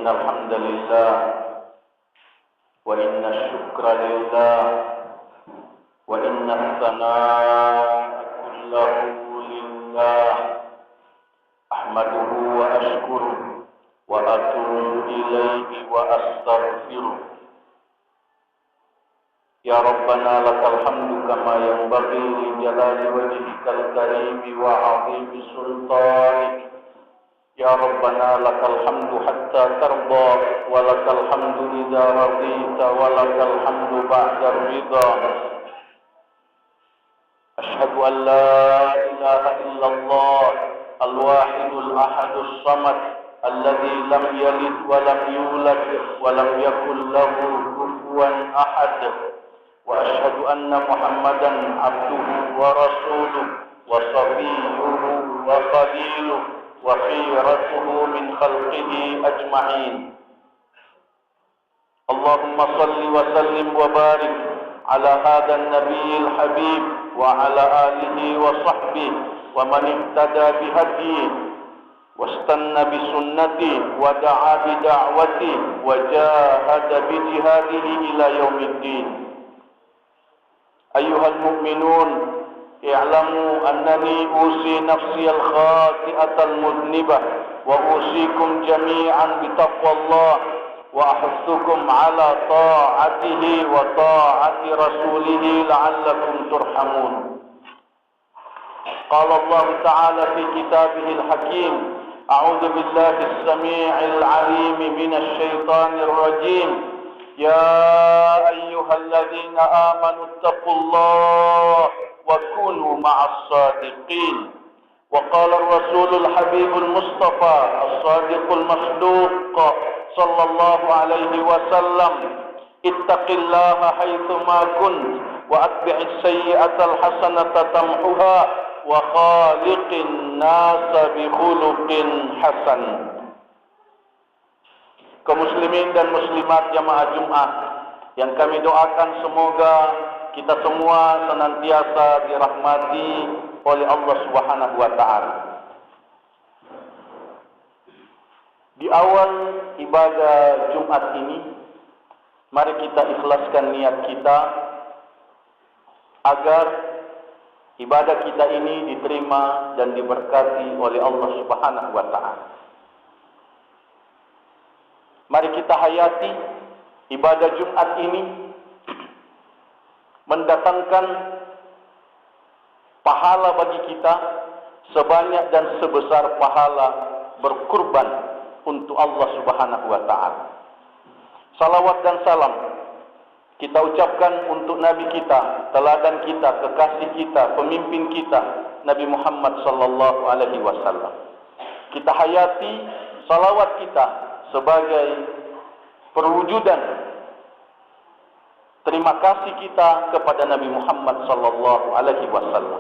إن الحمد لله وإن الشكر لله وإن الثناء كله لله أحمده وأشكره وأتوب إليه وأستغفره يا ربنا لك الحمد كما ينبغي لجلال وجهك الكريم وعظيم سلطانك يا ربنا لك الحمد حتى ترضى ولك الحمد إذا رضيت ولك الحمد بعد الرضا أشهد أن لا إله إلا الله الواحد الأحد الصمد الذي لم يلد ولم يولد ولم يكن له كفوا أحد وأشهد أن محمدا عبده ورسوله وصفيه وخليله وخيرته من خلقه أجمعين اللهم صل وسلم وبارك على هذا النبي الحبيب وعلى آله وصحبه ومن اهتدى بهديه واستنى بسنته ودعا بدعوته وجاهد بجهاده إلى يوم الدين أيها المؤمنون اعلموا أنني أوصي نفسي الخاطئة المذنبة وأوصيكم جميعا بتقوى الله وأحثكم على طاعته وطاعة رسوله لعلكم ترحمون قال الله تعالى في كتابه الحكيم أعوذ بالله السميع العليم من الشيطان الرجيم يا أيها الذين آمنوا اتقوا الله وكونوا مع الصادقين وقال الرسول الحبيب المصطفى الصادق المصدوق صلى الله عليه وسلم اتق الله حيثما كنت وأتبع السيئة الحسنة تمحها وخالق الناس بخلق حسن. Kaum muslimin dan muslimat jamaah Jumat yang kami doakan semoga kita semua senantiasa dirahmati oleh Allah Subhanahu wa taala. Di awal ibadah Jumat ini, mari kita ikhlaskan niat kita agar ibadah kita ini diterima dan diberkati oleh Allah Subhanahu wa taala. Mari kita hayati ibadah Jumat ini mendatangkan pahala bagi kita sebanyak dan sebesar pahala berkurban untuk Allah Subhanahu wa taala. Salawat dan salam kita ucapkan untuk Nabi kita, teladan kita, kekasih kita, pemimpin kita, Nabi Muhammad sallallahu alaihi wasallam. Kita hayati salawat kita sebagai perwujudan terima kasih kita kepada Nabi Muhammad sallallahu alaihi wasallam.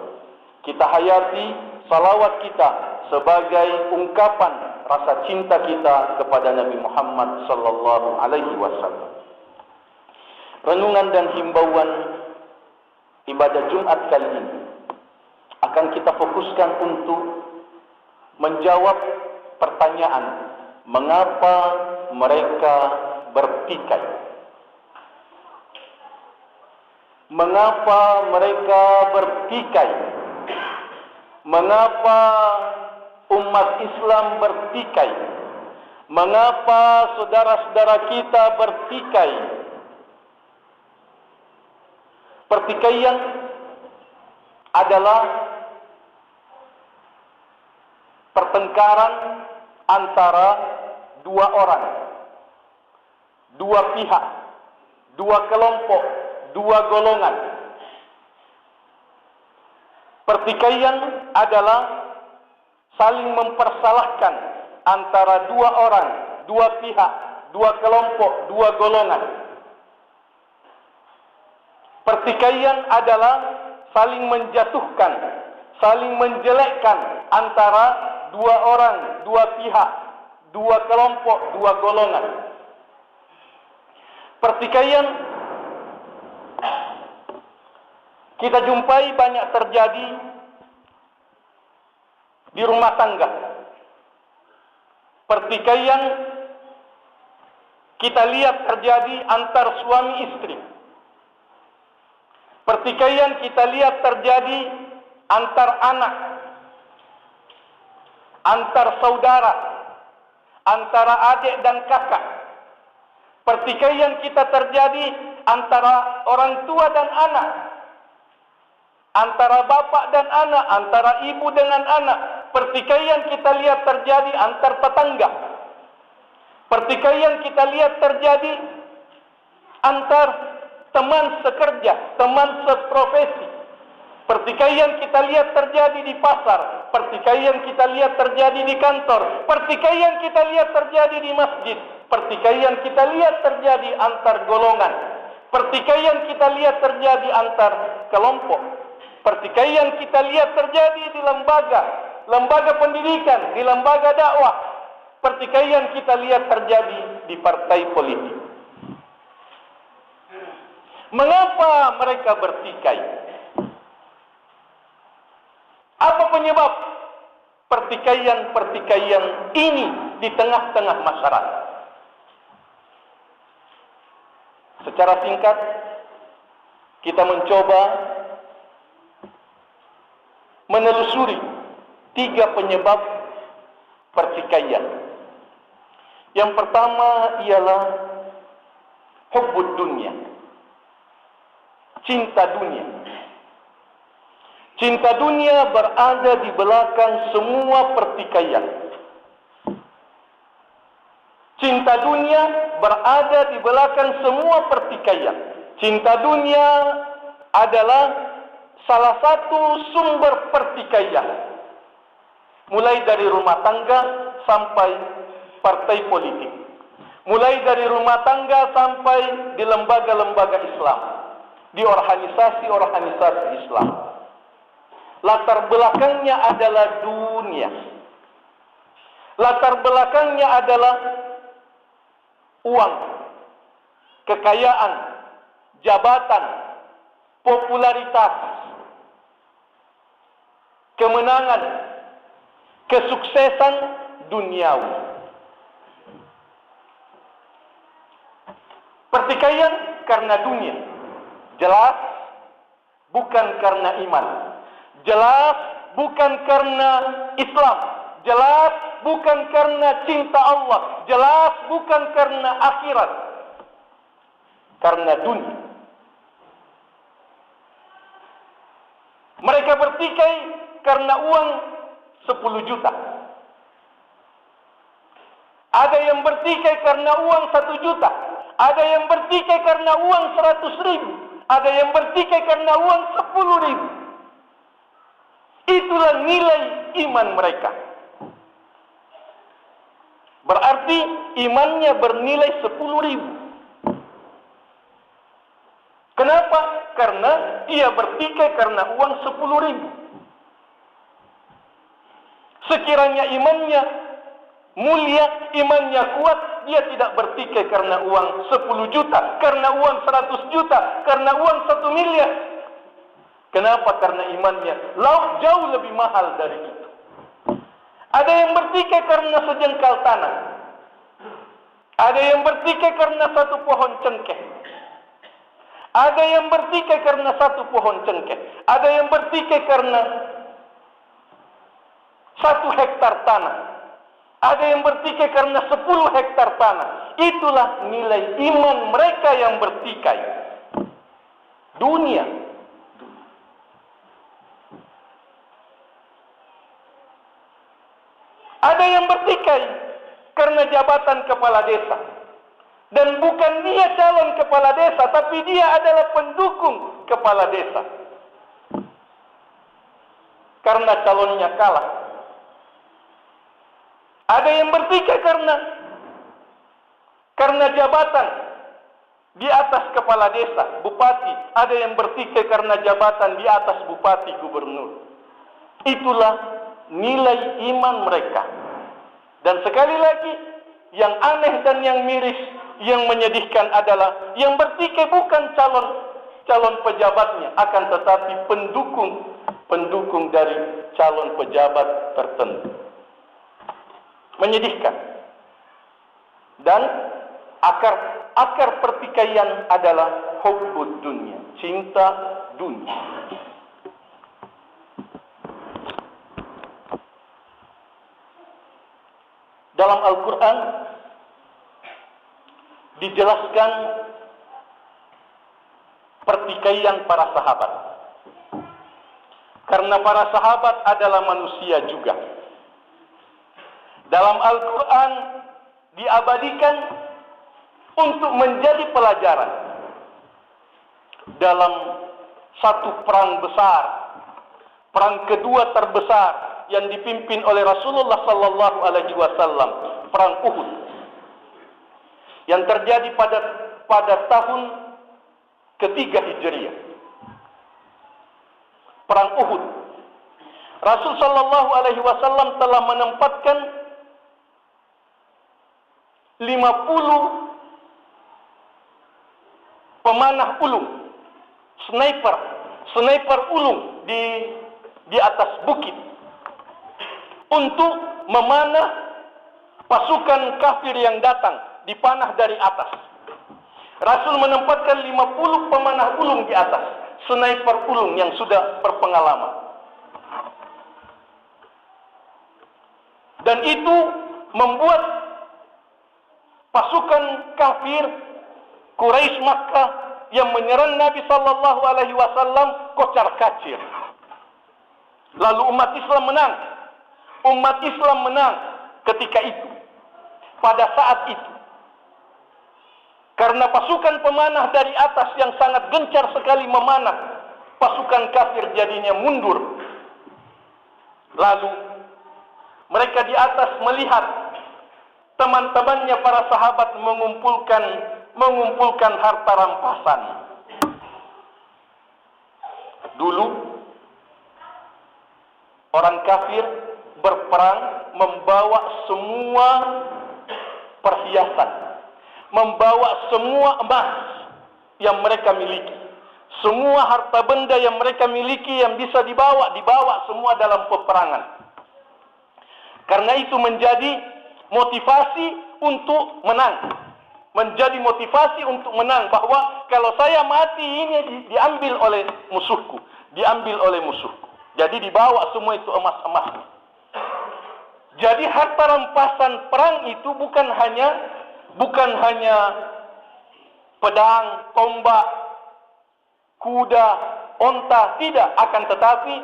Kita hayati salawat kita sebagai ungkapan rasa cinta kita kepada Nabi Muhammad sallallahu alaihi wasallam. Renungan dan himbauan ibadah Jumat kali ini akan kita fokuskan untuk menjawab pertanyaan mengapa mereka bertikai. Mengapa mereka bertikai? Mengapa umat Islam bertikai? Mengapa saudara-saudara kita bertikai? Pertikaian adalah pertengkaran antara dua orang, dua pihak, dua kelompok, dua golongan. Pertikaian adalah saling mempersalahkan antara dua orang, dua pihak, dua kelompok, dua golongan. Pertikaian adalah saling menjatuhkan, saling menjelekkan antara dua orang, dua pihak, dua kelompok, dua golongan. Pertikaian kita jumpai banyak terjadi di rumah tangga. Pertikaian kita lihat terjadi antar suami istri. Pertikaian kita lihat terjadi antar anak, antar saudara, antara adik dan kakak. Pertikaian kita terjadi antara orang tua dan anak, antara bapak dan anak, antara ibu dengan anak. Pertikaian kita lihat terjadi antar tetangga. Pertikaian kita lihat terjadi antar teman sekerja, teman seprofesi. Pertikaian kita lihat terjadi di pasar. Pertikaian kita lihat terjadi di kantor. Pertikaian kita lihat terjadi di masjid. Pertikaian kita lihat terjadi antar golongan. Pertikaian kita lihat terjadi antar kelompok. Pertikaian kita lihat terjadi di lembaga pendidikan, di lembaga dakwah. Pertikaian kita lihat terjadi di partai politik. Mengapa mereka bertikai? Apa penyebab pertikaian ini di tengah-tengah masyarakat? Secara singkat, kita mencoba menelusuri 3 penyebab pertikaian. Yang pertama ialah hubbud dunia, cinta dunia. Cinta dunia berada di belakang semua pertikaian. Cinta dunia berada di belakang semua pertikaian. Cinta dunia adalah salah satu sumber pertikaian. Mulai dari rumah tangga sampai partai politik. Mulai dari rumah tangga sampai di lembaga-lembaga Islam. Di organisasi-organisasi Islam. Latar belakangnya adalah dunia. Latar belakangnya adalah uang, kekayaan, jabatan, popularitas, kemenangan, kesuksesan duniawi. Pertikaian karena dunia, jelas bukan karena iman. Jelas bukan karena Islam. Jelas bukan karena cinta Allah. Jelas bukan karena akhirat. Karena dunia. Mereka bertikai karena uang 10 juta. Ada yang bertikai karena uang 1 juta. Ada yang bertikai karena uang 100.000. Ada yang bertikai karena uang 10.000. Itulah nilai iman mereka. Berarti imannya bernilai 10.000. Kenapa? Karena ia bertikai karena uang 10.000. Sekiranya imannya mulia, imannya kuat, dia tidak bertikai karena uang 10 juta, karena uang 100 juta, karena uang 1 miliar. Kenapa? Karena imannya jauh lebih mahal dari itu. Ada yang bertikai karena sejengkal tanah. Ada yang bertikai karena 1 pohon cengkeh. Ada yang bertikai karena 1 pohon cengkeh. Ada yang bertikai karena 1 hektar tanah. Ada yang bertikai karena 10 hektar tanah. Itulah nilai iman mereka yang bertikai. Dunia. Ada yang bertikai karena jabatan kepala desa. Dan bukan dia calon kepala desa, tapi dia adalah pendukung kepala desa. Karena calonnya kalah. Ada yang bertikai karena jabatan di atas kepala desa, bupati. Ada yang bertikai karena jabatan di atas bupati, gubernur. Itulah nilai iman mereka. Dan sekali lagi, yang aneh dan yang miris, yang menyedihkan adalah yang bertikai bukan calon pejabatnya, akan tetapi pendukung dari calon pejabat tertentu. Menyedihkan. Dan Akar pertikaian adalah hubbud dunia, cinta dunia. Dalam Al-Quran dijelaskan pertikaian para sahabat. Karena para sahabat adalah manusia juga. Dalam Al-Quran diabadikan untuk menjadi pelajaran dalam satu perang besar, perang kedua terbesar yang dipimpin oleh Rasulullah sallallahu alaihi wasallam, perang Uhud, yang terjadi pada tahun ketiga Hijriah. Perang Uhud. Rasul sallallahu alaihi wasallam telah menempatkan 50 pemanah ulung, sniper ulung di atas bukit untuk memanah pasukan kafir yang datang, dipanah dari atas. Rasul menempatkan 50 pemanah ulung di atas, sniper ulung yang sudah berpengalaman. Dan itu membuat pasukan kafir Quraisy Makkah yang menyerang Nabi sallallahu alaihi wasallam kocar-kacir. Lalu umat Islam menang. Umat Islam menang ketika itu. Pada saat itu. Karena pasukan pemanah dari atas yang sangat gencar sekali memanah, pasukan kafir jadinya mundur. Lalu mereka di atas melihat teman-temannya para sahabat mengumpulkan harta rampasan. Dulu orang kafir berperang membawa semua perhiasan, membawa semua emas yang mereka miliki, semua harta benda yang mereka miliki yang bisa dibawa semua dalam peperangan. Karena itu menjadi motivasi untuk menang. Menjadi motivasi untuk menang, bahwa kalau saya mati ini diambil oleh musuhku, Jadi dibawa semua itu emas-emas. Jadi harta rampasan perang itu bukan hanya pedang, tombak, kuda, onta, tidak, akan tetapi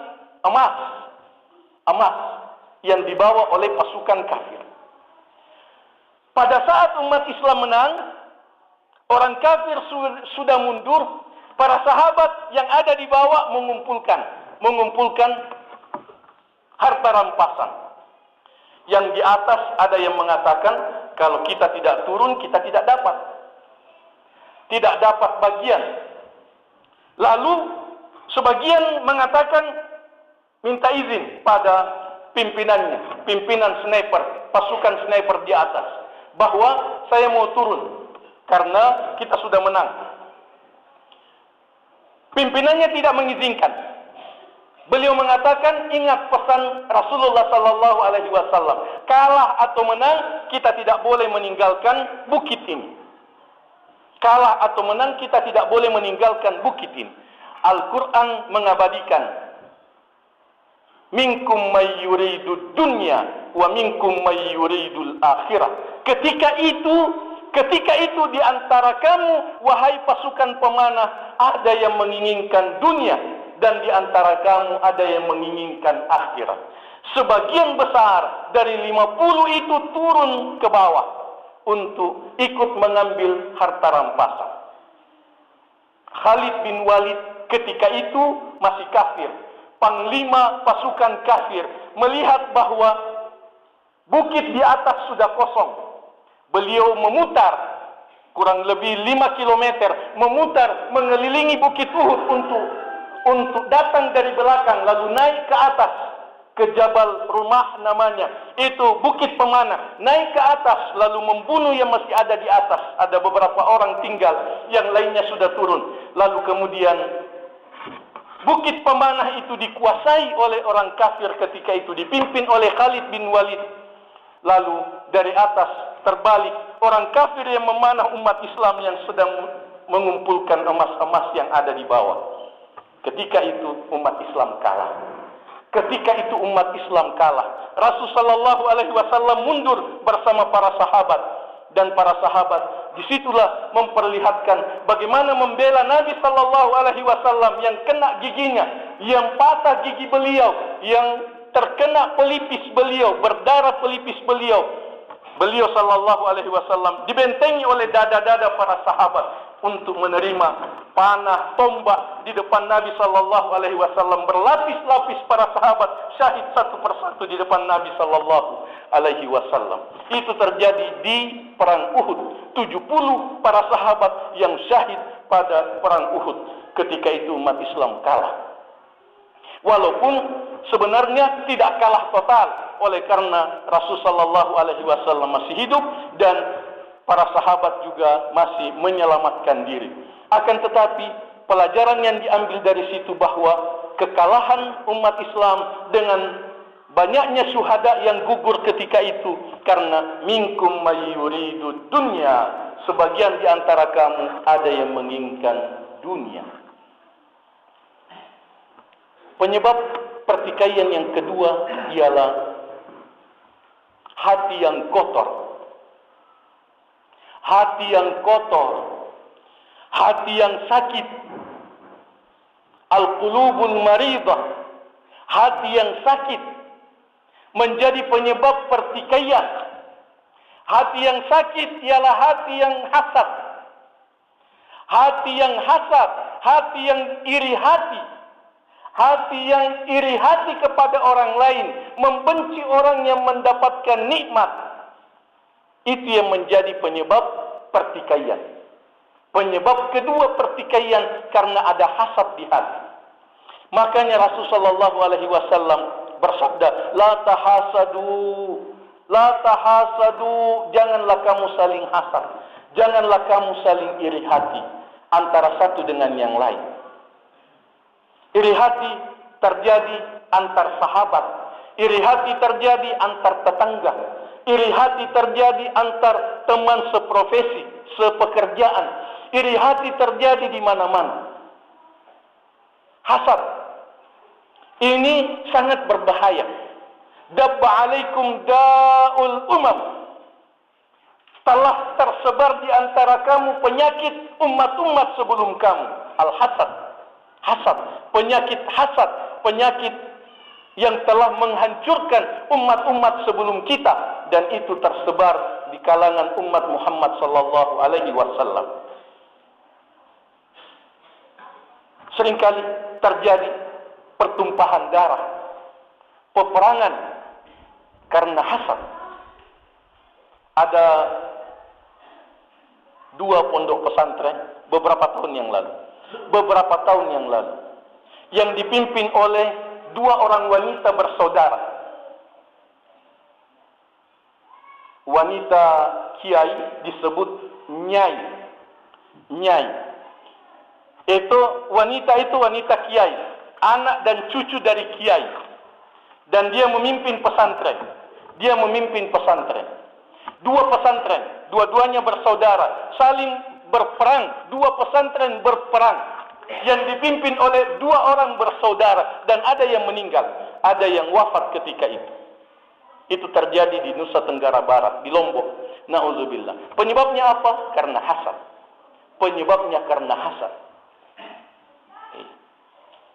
emas yang dibawa oleh pasukan kafir. Pada saat umat Islam menang, orang kafir sudah mundur, para sahabat yang ada di bawah mengumpulkan harta rampasan. Yang di atas ada yang mengatakan, kalau kita tidak turun, kita tidak dapat bagian. Lalu sebagian mengatakan minta izin pada pimpinan sniper, pasukan sniper di atas, bahwa saya mau turun karena kita sudah menang. Pimpinannya tidak mengizinkan. Beliau mengatakan, ingat pesan Rasulullah sallallahu alaihi wasallam, kalah atau menang kita tidak boleh meninggalkan bukit ini. Kalah atau menang kita tidak boleh meninggalkan bukit ini. Al-Quran mengabadikan, minkum may yuridud dunya wa minkum may yuridul akhirah. Ketika itu di antara kamu, wahai pasukan pemanah, ada yang menginginkan dunia, dan di antara kamu ada yang menginginkan akhirat. Sebagian besar dari 50 itu turun ke bawah untuk ikut mengambil harta rampasan. Khalid bin Walid ketika itu masih kafir, panglima pasukan kafir, melihat bahwa bukit di atas sudah kosong. Beliau memutar kurang lebih 5 kilometer, memutar mengelilingi bukit Uhud untuk datang dari belakang, lalu naik ke atas ke Jabal Rumah namanya, itu bukit pemanah, naik ke atas lalu membunuh yang masih ada di atas. Ada beberapa orang tinggal, yang lainnya sudah turun. Lalu kemudian bukit pemanah itu dikuasai oleh orang kafir ketika itu, dipimpin oleh Khalid bin Walid. Lalu dari atas terbalik orang kafir yang memanah umat Islam yang sedang mengumpulkan emas-emas yang ada di bawah. Ketika itu umat Islam kalah. Ketika itu umat Islam kalah. Rasulullah Shallallahu Alaihi Wasallam mundur bersama para sahabat, dan para sahabat disitulah memperlihatkan bagaimana membela Nabi Shallallahu Alaihi Wasallam yang kena giginya, yang patah gigi beliau, yang terkena pelipis beliau, berdarah pelipis beliau. Beliau Shallallahu Alaihi Wasallam dibentengi oleh dada-dada para sahabat untuk menerima panah, tombak di depan Nabi Shallallahu Alaihi Wasallam. Berlapis-lapis para sahabat syahid satu persatu di depan Nabi Shallallahu Alaihi Wasallam. Itu terjadi di perang Uhud. 70 para sahabat yang syahid pada perang Uhud. Ketika itu umat Islam kalah. Walaupun sebenarnya tidak kalah total, oleh karena Rasulullah Shallallahu Alaihi Wasallam masih hidup dan para sahabat juga masih menyelamatkan diri. Akan tetapi pelajaran yang diambil dari situ bahwa kekalahan umat Islam dengan banyaknya syuhada yang gugur ketika itu karena minkum mayyuridu dunya, sebagian di antara kamu ada yang menginginkan dunia. Penyebab pertikaian yang kedua ialah hati yang kotor. Hati yang kotor, hati yang sakit, al-qulubul maridah, hati yang sakit menjadi penyebab pertikaian. Hati yang sakit ialah hati yang hasad. Hati yang hasad, hati yang iri hati. Hati yang iri hati kepada orang lain, membenci orang yang mendapatkan nikmat. Itu yang menjadi penyebab pertikaian. Penyebab kedua pertikaian karena ada hasad di hati. Makanya Rasulullah Shallallahu Alaihi Wasallam bersabda, la tahasadu, janganlah kamu saling hasad, janganlah kamu saling iri hati antara satu dengan yang lain. Iri hati terjadi antar sahabat, iri hati terjadi antar tetangga, iri hati terjadi antar teman seprofesi, sepekerjaan. Iri hati terjadi di mana-mana. Hasad ini sangat berbahaya. Dabba alaikum da'ul umam. Telah tersebar di antara kamu penyakit umat-umat sebelum kamu. Al-hasad. Hasad. Penyakit hasad. Penyakit yang telah menghancurkan umat-umat sebelum kita, dan itu tersebar di kalangan umat Muhammad sallallahu alaihi wasallam. Seringkali terjadi pertumpahan darah, peperangan karena hasad. Ada 2 pondok pesantren beberapa tahun yang lalu yang dipimpin oleh 2 orang wanita bersaudara. Wanita kiai disebut nyai. Itu wanita kiai, anak dan cucu dari kiai. Dan dia memimpin pesantren. 2 pesantren, dua-duanya bersaudara, saling berperang. 2 pesantren berperang yang dipimpin oleh 2 orang bersaudara, dan ada yang meninggal, ada yang wafat ketika itu. Itu terjadi di Nusa Tenggara Barat, di Lombok. Nauzubillah. Penyebabnya apa? Karena hasad.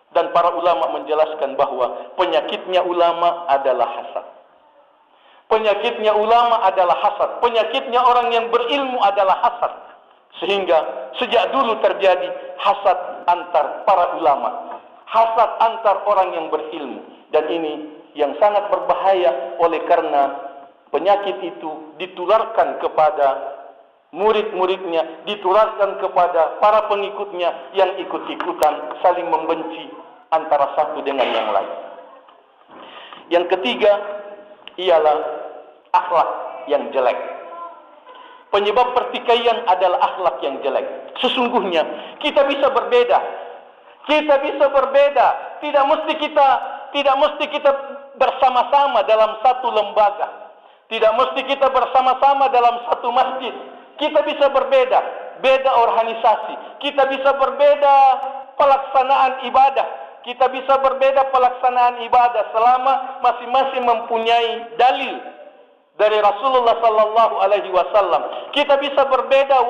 Dan para ulama menjelaskan bahwa penyakitnya ulama adalah hasad. Penyakitnya ulama adalah hasad. Penyakitnya orang yang berilmu adalah hasad. Sehingga sejak dulu terjadi hasad antar para ulama, hasad antar orang yang berilmu. Dan ini yang sangat berbahaya, oleh karena penyakit itu ditularkan kepada murid-muridnya, ditularkan kepada para pengikutnya yang ikut-ikutan saling membenci antara satu dengan yang lain. Yang ketiga ialah akhlak yang jelek. Penyebab pertikaian adalah akhlak yang jelek. Sesungguhnya kita bisa berbeda. Tidak mesti kita bersama-sama dalam satu lembaga. Tidak mesti kita bersama-sama dalam satu masjid. Kita bisa berbeda, beda organisasi. Kita bisa berbeda pelaksanaan ibadah. Kita bisa berbeda pelaksanaan ibadah selama masing-masing mempunyai dalil dari Rasulullah sallallahu alaihi wasallam. Kita bisa berbeda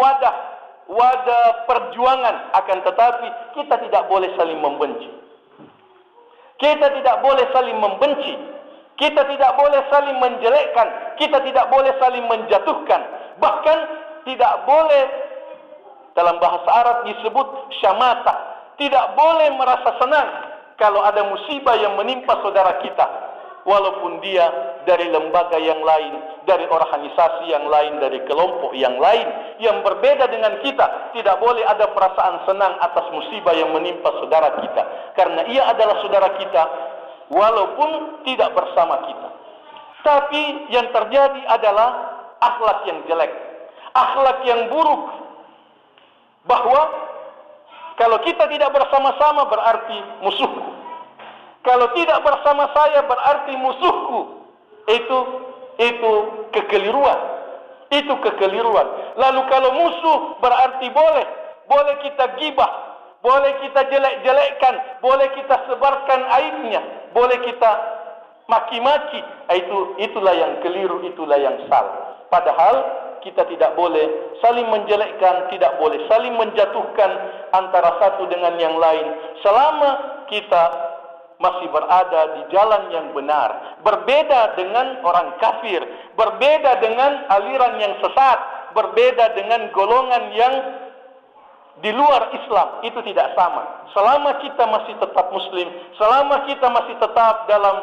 wadah perjuangan, akan tetapi kita tidak boleh saling membenci. Kita tidak boleh saling membenci. Kita tidak boleh saling menjelekkan. Kita tidak boleh saling menjatuhkan. Bahkan tidak boleh, dalam bahasa Arab disebut syamata. Tidak boleh merasa senang kalau ada musibah yang menimpa saudara kita, walaupun dia dari lembaga yang lain, dari organisasi yang lain, dari kelompok yang lain yang berbeda dengan kita. Tidak boleh ada perasaan senang atas musibah yang menimpa saudara kita, karena ia adalah saudara kita walaupun tidak bersama kita. Tapi yang terjadi adalah akhlak yang jelek, akhlak yang buruk, bahwa kalau kita tidak bersama-sama berarti musuhku. Kalau tidak bersama saya berarti musuhku. Itu kekeliruan. Itu kekeliruan. Lalu kalau musuh berarti boleh kita gibah, boleh kita jelek-jelekkan, boleh kita sebarkan aibnya, boleh kita maki-maki. Itulah yang keliru, itulah yang salah. Padahal kita tidak boleh saling menjelekkan, tidak boleh saling menjatuhkan antara satu dengan yang lain, selama kita masih berada di jalan yang benar. Berbeda dengan orang kafir, berbeda dengan aliran yang sesat, berbeda dengan golongan yang di luar Islam, itu tidak sama. Selama kita masih tetap muslim, selama kita masih tetap dalam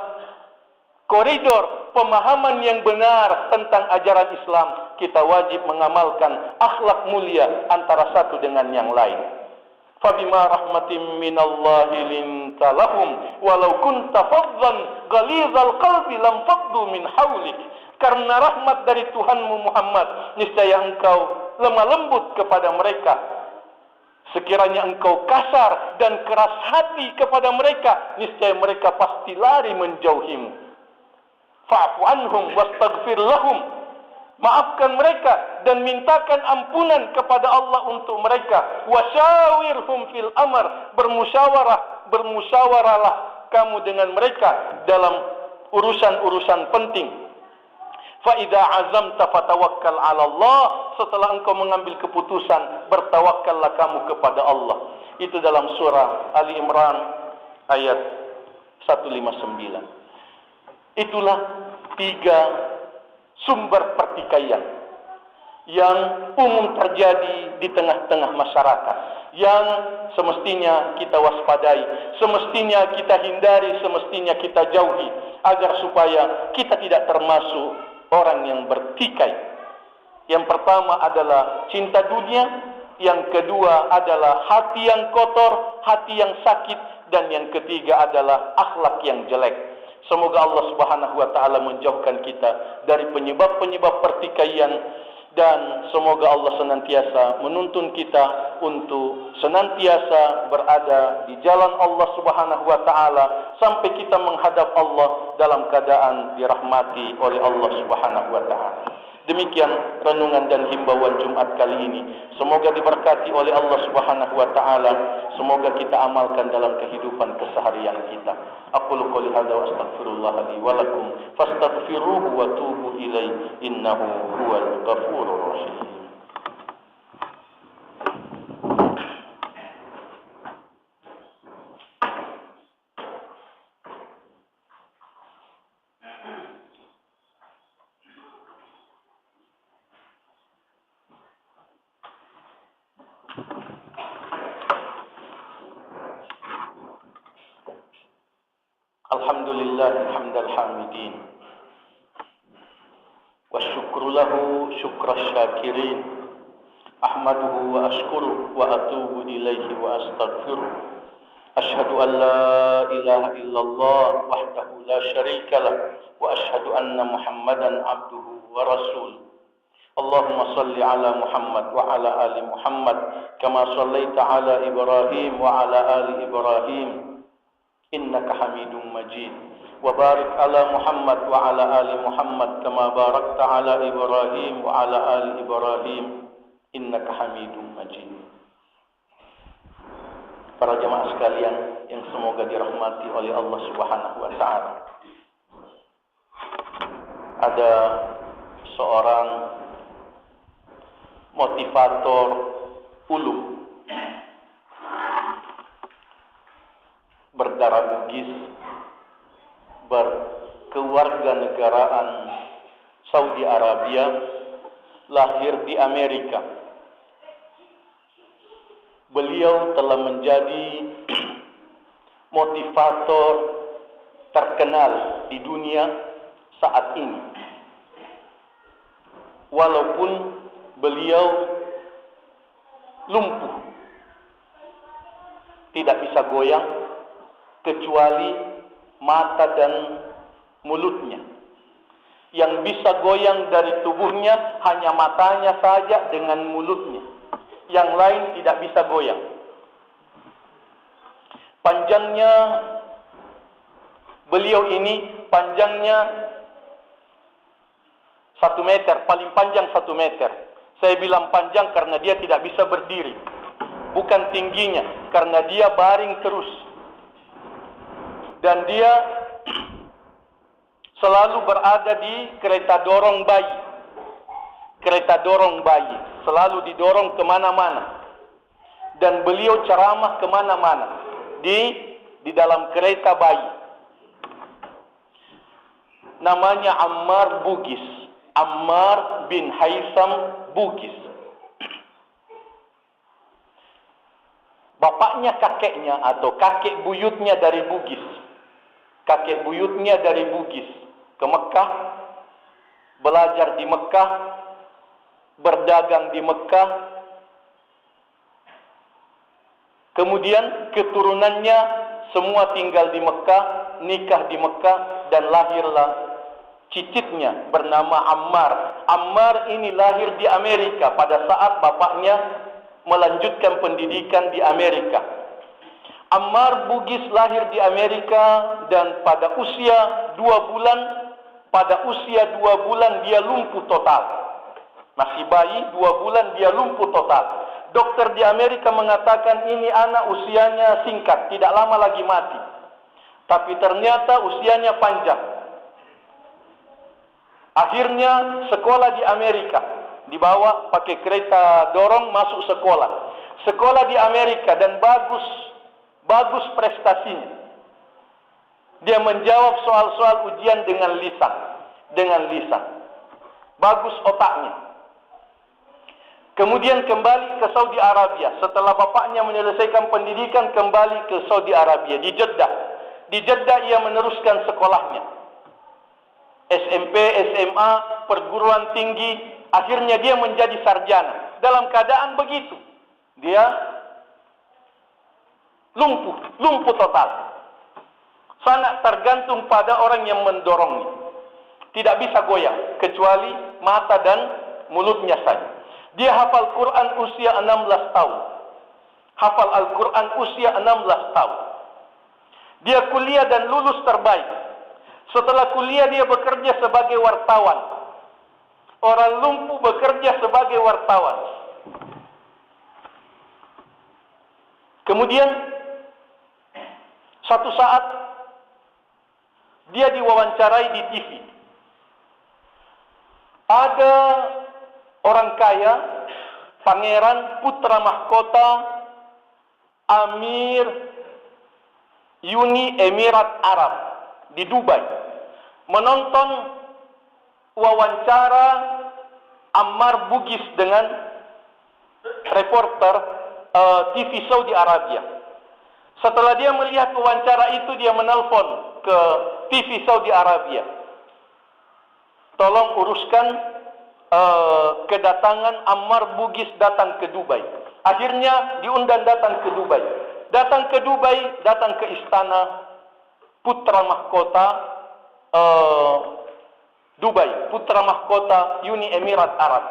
koridor pemahaman yang benar tentang ajaran Islam, kita wajib mengamalkan akhlak mulia antara satu dengan yang lain. Fabima rahmatin minallahi linta lahum walau kunta faddan ghalizal qalbi lam faddu min hawlik. Karena rahmat dari Tuhanmu Muhammad, niscaya engkau lemah lembut kepada mereka. Sekiranya engkau kasar dan keras hati kepada mereka, niscaya mereka pasti lari menjauhimu. Fa'fu anhum wastaghfir lahum. Maafkan mereka dan mintakan ampunan kepada Allah untuk mereka. Wasyawirhum fil amr. Bermusyawarahlah kamu dengan mereka dalam urusan-urusan penting. Fa idza azamta fatawakkal 'ala Allah. Setelah engkau mengambil keputusan, bertawakkallah kamu kepada Allah. Itu dalam surah Ali Imran ayat 159. Itulah tiga sumber pertikaian yang umum terjadi di tengah-tengah masyarakat, yang semestinya kita waspadai, semestinya kita hindari, semestinya kita jauhi, agar supaya kita tidak termasuk orang yang bertikai. Yang pertama adalah cinta dunia, yang kedua adalah hati yang kotor, hati yang sakit, dan yang ketiga adalah akhlak yang jelek. Semoga Allah Subhanahu wa taala menjauhkan kita dari penyebab-penyebab pertikaian, dan semoga Allah senantiasa menuntun kita untuk senantiasa berada di jalan Allah Subhanahu wa taala sampai kita menghadap Allah dalam keadaan dirahmati oleh Allah Subhanahu wa taala. Demikian renungan dan himbauan Jumat kali ini. Semoga diberkati oleh Allah Subhanahu wa taala. Semoga kita amalkan dalam kehidupan keseharian kita. Aqulu qouli hadza wa astaghfirullah li wa lakum fastaghfiruhu wa tubu ilaihi innahu huwal ghafurur rahim. Alhamdulillah hamdal hamidin wa syukru lahu syukras syakirin ahmaduhu wa ashkuruh wa atubu ilaihi wa astaghfiruh. Ashhadu an la ilaha illallah wahdahu la syarika lah wa ashhadu anna Muhammadan abduhu wa rasuluh. Allahumma salli ala Muhammad wa ala ali Muhammad kama sallaita ala Ibrahim wa ala ali Ibrahim innaka Hamidum Majid. وبارك على محمد وعلى آل محمد كما باركت على إبراهيم وعلى آل إبراهيم إنك حميد مجيد. Para jemaah sekalian yang semoga dirahmati oleh Allah Subhanahu wa taala. Ada seorang motivator ulum berdarah Bugis, berkewarganegaraan Saudi Arabia, lahir di Amerika. Beliau telah menjadi motivator terkenal di dunia saat ini. Walaupun beliau lumpuh, tidak bisa goyang kecuali mata dan mulutnya. Yang bisa goyang dari tubuhnya hanya matanya saja dengan mulutnya. Yang lain tidak bisa goyang. Panjangnya beliau ini panjangnya 1 meter, paling panjang 1 meter. Saya bilang panjang karena dia tidak bisa berdiri. Bukan tingginya, karena dia baring terus. Dan dia selalu berada di kereta dorong bayi. Kereta dorong bayi. Selalu didorong kemana-mana. Dan beliau ceramah kemana-mana. Di dalam kereta bayi. Namanya Ammar Bugis. Ammar bin Haitham Bugis. Bapaknya kakeknya atau kakek buyutnya dari Bugis. Kakek buyutnya dari Bugis ke Mekah, belajar di Mekah, berdagang di Mekah. Kemudian keturunannya semua tinggal di Mekah, nikah di Mekah, dan lahirlah cicitnya bernama Ammar. Ammar ini lahir di Amerika pada saat bapaknya melanjutkan pendidikan di Amerika. Ammar Bugis lahir di Amerika dan pada usia 2 bulan, dia lumpuh total. Masih bayi 2 bulan dia lumpuh total. Dokter di Amerika mengatakan ini anak usianya singkat, tidak lama lagi mati. Tapi ternyata usianya panjang. Akhirnya sekolah di Amerika, dibawa pakai kereta dorong masuk sekolah. Sekolah di Amerika dan bagus prestasinya. Dia menjawab soal-soal ujian dengan lisan. Bagus otaknya. Kemudian kembali ke Saudi Arabia. Setelah bapaknya menyelesaikan pendidikan, kembali ke Saudi Arabia di Jeddah. Di Jeddah ia meneruskan sekolahnya. SMP, SMA, perguruan tinggi, akhirnya dia menjadi sarjana. Dalam keadaan begitu, dia lumpuh total. Sangat tergantung pada orang yang mendorongnya. Tidak bisa goyang, kecuali mata dan mulutnya saja. Dia hafal Quran usia 16 tahun. Hafal Al-Quran usia 16 tahun. Dia kuliah dan lulus terbaik. Setelah kuliah dia bekerja sebagai wartawan. Orang lumpuh bekerja sebagai wartawan. Kemudian satu saat dia diwawancarai di TV. Ada orang kaya, pangeran putra mahkota Amir Uni Emirat Arab di Dubai, menonton wawancara Ammar Bugis dengan reporter TV Saudi Arabia. Setelah dia melihat wawancara itu, dia menelpon ke TV Saudi Arabia. Tolong uruskan kedatangan Ammar Bugis datang ke Dubai. Akhirnya diundang datang ke Dubai. Datang ke istana putra mahkota Dubai, putra mahkota Uni Emirat Arab.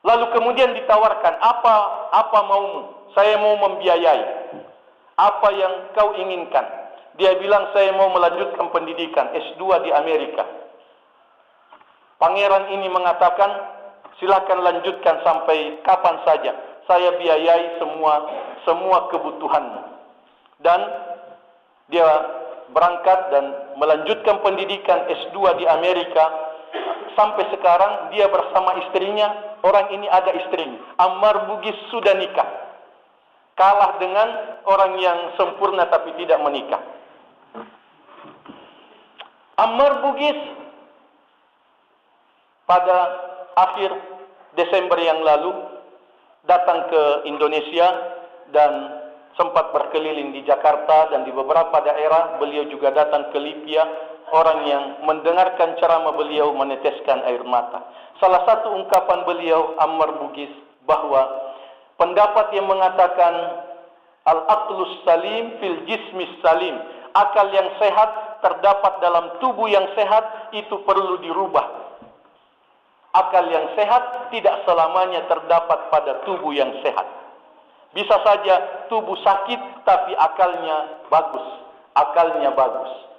Lalu kemudian ditawarkan, apa maumu? Saya mau membiayai. Apa yang kau inginkan? Dia bilang saya mau melanjutkan pendidikan S2 di Amerika. Pangeran ini mengatakan silakan lanjutkan sampai kapan saja. Saya biayai semua kebutuhanmu. Dan dia berangkat dan melanjutkan pendidikan S2 di Amerika. Sampai sekarang dia bersama istrinya. Orang ini ada istrinya. Ammar Bugis sudah nikah. Kalah dengan orang yang sempurna tapi tidak menikah. Ammar Bugis pada akhir Desember yang lalu datang ke Indonesia dan sempat berkeliling di Jakarta dan di beberapa daerah. Beliau juga datang ke Libya. Orang yang mendengarkan ceramah beliau meneteskan air mata. Salah satu ungkapan beliau, Ammar Bugis, bahwa pendapat yang mengatakan al-aqlus salim fil jismis salim, akal yang sehat terdapat dalam tubuh yang sehat, itu perlu dirubah. Akal yang sehat tidak selamanya terdapat pada tubuh yang sehat. Bisa saja tubuh sakit tapi akalnya bagus. Akalnya bagus.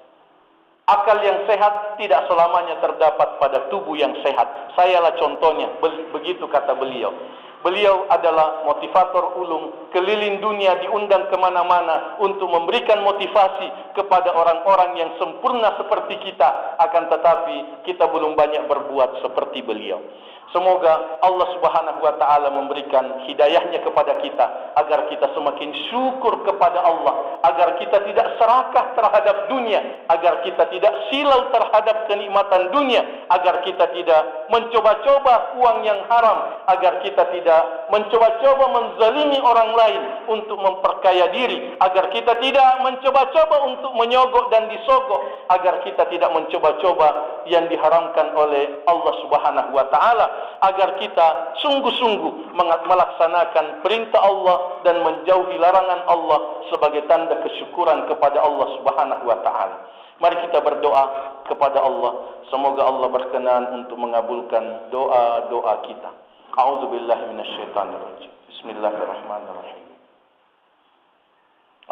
Akal yang sehat tidak selamanya terdapat pada tubuh yang sehat. Sayalah contohnya, begitu kata beliau. Beliau adalah motivator ulung, keliling dunia, diundang kemana-mana untuk memberikan motivasi kepada orang-orang yang sempurna seperti kita. Akan tetapi kita belum banyak berbuat seperti beliau. Semoga Allah Subhanahu wa ta'ala memberikan hidayahnya kepada kita, agar kita semakin syukur kepada Allah, agar kita tidak serakah terhadap dunia, agar kita tidak silau terhadap kenikmatan dunia, agar kita tidak mencoba-coba uang yang haram, agar kita tidak mencoba-coba menzalimi orang lain untuk memperkaya diri, agar kita tidak mencoba-coba untuk menyogok dan disogok, agar kita tidak mencoba-coba yang diharamkan oleh Allah Subhanahu wa ta'ala, agar kita sungguh-sungguh melaksanakan perintah Allah dan menjauhi larangan Allah sebagai tanda kesyukuran kepada Allah Subhanahu wa ta'ala. Mari kita berdoa kepada Allah, semoga Allah berkenan untuk mengabulkan doa-doa kita. A'udzubillahi minasyaitonirrajim. Bismillahirrahmanirrahim.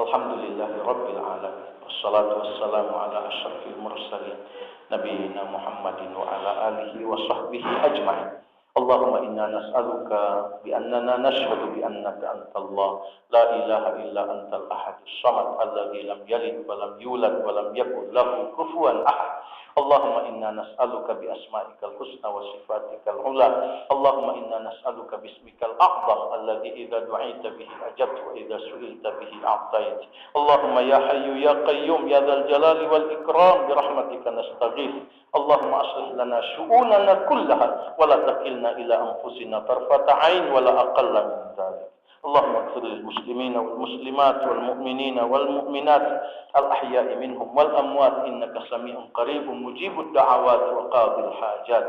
Alhamdulillahi rabbil alamin. Wassalatu wassalamu ala asyrafil mursalin nabiyina Muhammadin wa ala alihi wa sahbihi ajma'in. Allahumma inna nas'aluka bi annana nashhadu bi annaka antallah la ilaha illa antal ahadus samad alladzi lam yalid wa lam yulad wa lam yakul lahu kufuwan ahad. Allahumma inna nas'aluka bi asma'ikal husna wa sifatikal ula. Allahumma inna nas'aluka bismikal a'zam alladzi idza du'ita bihi ajabta wa idza su'ilta bihi a'tait. Allahumma ya hayyu ya qayyum ya dzal jalali wal ikram bi rahmatika nastaghits. Allahumma aslih lana syu'unana kullaha wa la takilna ila anfusina tarfata 'ain wa la aqalla min dzalik. Allahumma ighfir lil muslimina wal muslimat wal mu'minina wal mu'minat al ahya'i minhum wal amwat innaka sami'un qaribun mujibud da'awat wa qadil hajat.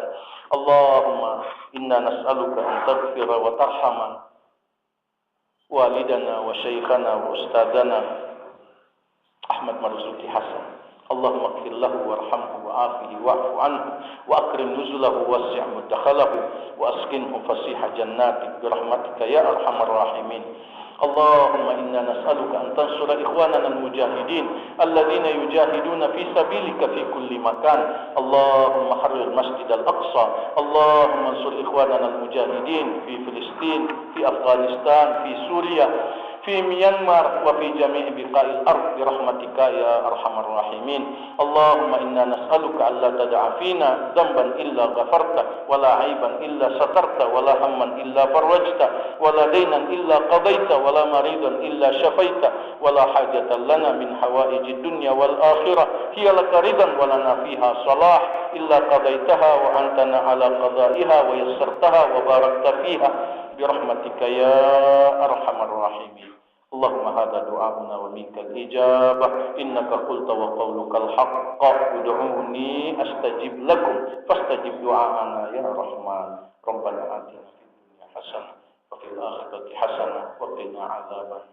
Allahumma inna nas'aluka an taghfira wa tarhama walidana wa shaykhana wa ustadana Ahmad Marzuki Hasan. Allahumma ighfir lahu warhamhu wa'afihi wa'fu anhu wa akrim nuzulahu wasi' mudkhalahu wa askinhu fasiha jannatik bi rahmatika ya arhamar rahimin. Allahumma inna nas'aluka an tansura ikhwanana al-mujahidin alladhina yujahiduna fi sabilika fi kulli makan. Allahumma harrir masjid al-aqsa. Allahumma ansur ikhwanana al-mujahidin fi Filistin, fi Afghanistan, fi Suriah, في ميانمار وفي جميع بقاع الأرض برحمتك يا أرحم الراحمين. اللهم إنا نسألك ألا تدع فينا ذنبا إلا غفرته ولا عيبا إلا سترته ولا هما إلا فرجته ولا دينا إلا قضيته ولا مريضا إلا شفيته ولا حاجة لنا من حوائج الدنيا والآخرة هي لك رضا ولنا فيها صلاح إلا قضيتها وأنتنا على قضائها ويسرتها وباركت فيها برحمتك يا أرحم الراحمين. اللهم هذا دعاؤنا ومنك الإجابة إنك قلت وقولك الحق ادعوني أستجب لكم فاستجب دعاءنا يا رحمن. ربنا آتنا في الدنيا حسنة وفي الآخرة حسنة وقنا عذاب النار.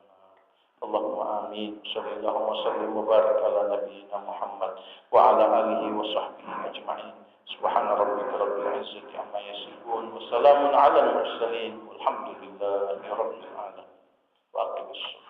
اللهم آمين. صلى الله وسلم وبارك على نبينا محمد وعلى آله وصحبه أجمعين. سبحان ربك رب العزة عما يصفون وسلام على المرسلين والحمد لله رب العالمين. وأقم الصلاة.